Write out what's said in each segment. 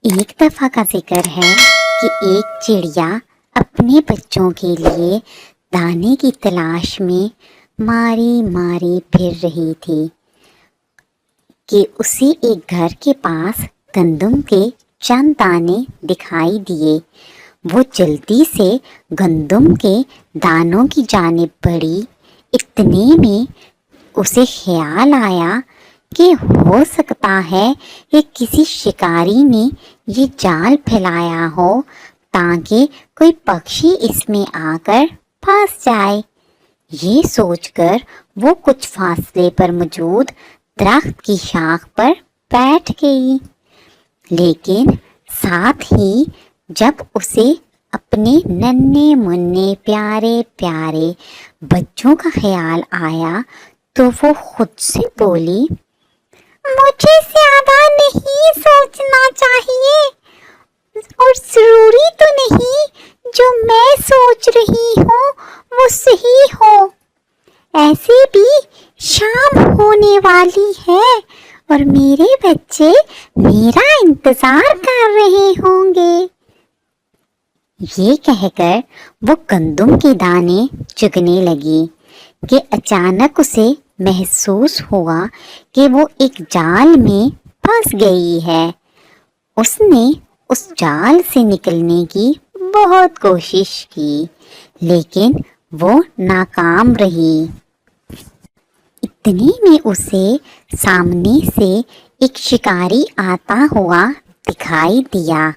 ایک دفعہ کا ذکر ہے کہ ایک چڑیا اپنے بچوں کے لیے دانے کی تلاش میں ماری ماری پھر رہی تھی کہ اسے ایک گھر کے پاس گندم کے چند دانے دکھائی دیے۔ وہ جلدی سے گندم کے دانوں کی جانب بڑھی۔ اتنے میں اسے خیال آیا کہ ہو سکتا ہے کہ کسی شکاری نے یہ جال پھیلایا ہو تاکہ کوئی پکشی اس میں آ کر پھنس جائے۔ یہ سوچ کر وہ کچھ فاصلے پر موجود درخت کی شاخ پر بیٹھ گئی، لیکن ساتھ ہی جب اسے اپنے ننھے منھے پیارے پیارے بچوں کا خیال آیا تو وہ خود سے بولی، مجھے زیادہ نہیں سوچنا چاہیے اور ضروری تو نہیں جو میں سوچ رہی ہوں وہ صحیح ہو۔ ایسے بھی شام ہونے والی ہے اور میرے بچے میرا انتظار کر رہے ہوں گے۔ یہ کہہ کر وہ گندم کے دانے چگنے لگی کہ اچانک اسے محسوس ہوا کہ وہ ایک جال میں پھنس گئی ہے۔ اس نے اس جال سے نکلنے کی بہت کوشش کی لیکن وہ ناکام رہی۔ اتنے میں اسے سامنے سے ایک شکاری آتا ہوا دکھائی دیا۔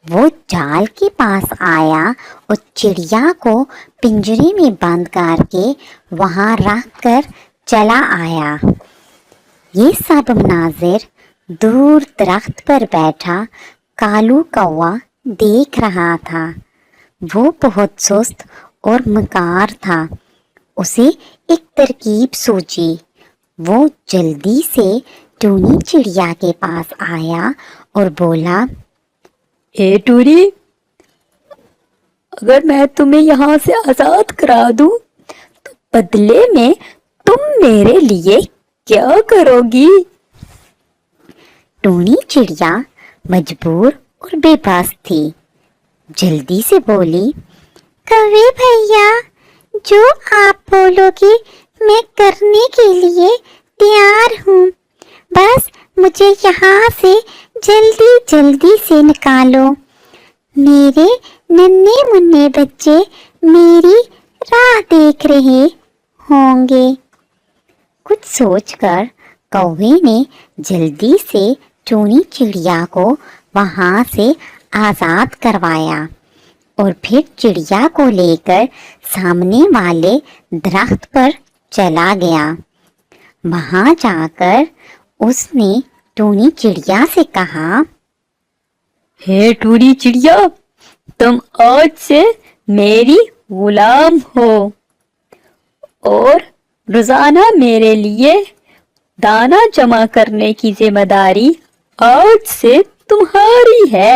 وہ جال کے پاس آیا اور چڑیا کو پنجرے میں بند کر کے وہاں رکھ کر چلا آیا۔ یہ سب مناظر دور درخت پر بیٹھا کالو کوا دیکھ رہا تھا۔ وہ بہت سست اور مکار تھا۔ اسے ایک ترکیب سوچی۔ وہ جلدی سے ٹونی چڑیا کے پاس آیا اور بولا، اے ٹوری، اگر میں تمہیں یہاں سے آزاد کرا دوں تو بدلے میں تم میرے لیے کیا کرو گی؟ ٹونی چڑیا مجبور اور بے بس تھی۔ جلدی سے بولی، کوے بھیا، جو آپ بولو گے میں کرنے کے لیے تیار ہوں، بس مجھے یہاں سے جلدی جلدی سے نکالو۔ میرے ننھے منھے بچے میری راہ دیکھ رہے ہوں گے۔ کچھ سوچ کر کوے نے جلدی سے ٹونی چڑیا کو وہاں سے آزاد کروایا اور پھر چڑیا کو لے کر سامنے والے درخت پر چلا گیا۔ وہاں جا کر اس نے ٹونی چڑیا سے کہا، ہے ٹوری چڑیا، تم آج سے میری غلام ہو اور روزانہ میرے لیے دانا جمع کرنے کی ذمہ داری آج سے تمہاری ہے۔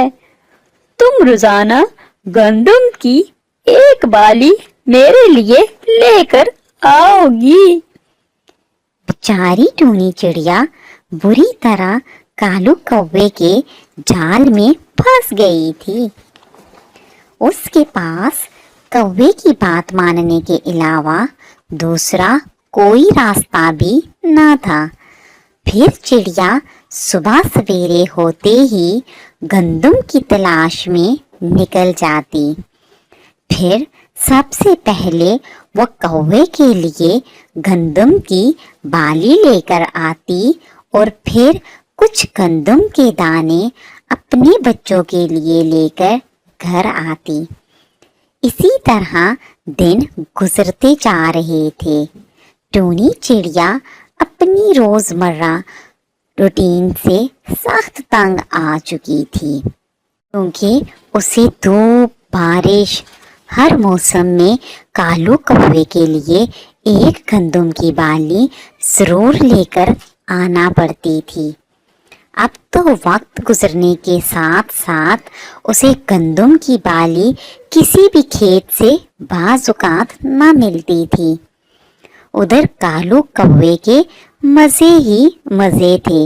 تم روزانہ گندم کی ایک بالی میرے لیے لے کر آؤ گی۔ بیچاری ٹونی چڑیا بری طرح کالو کوے کے جال میں پھنس گئی تھی۔ اس کے پاس کوے کی بات ماننے کے علاوہ دوسرا کوئی راستہ بھی نہ تھا۔ پھر چڑیا صبح سویرے ہوتے ہی گندم کی تلاش میں نکل جاتی۔ پھر سب سے پہلے وہ کوے کے لیے گندم کی بالی لے کر آتی اور پھر کچھ گندم کے دانے اپنے بچوں کے لیے لے کر گھر آتی۔ اسی طرح دن گزرتے جا رہے تھے۔ ٹونی چڑیا اپنی روزمرہ روٹین سے سخت تنگ آ چکی تھی، کیونکہ اسے دھوپ، بارش، ہر موسم میں کالو کوے کے لیے ایک گندم کی بالی ضرور لے کر آنا پڑتی تھی۔ اب تو وقت گزرنے کے ساتھ ساتھ اسے گندم کی بالی کسی بھی کھیت سے بعض اوقات نہ ملتی تھی۔ ادھر کالو کوے کے مزے ہی مزے تھے۔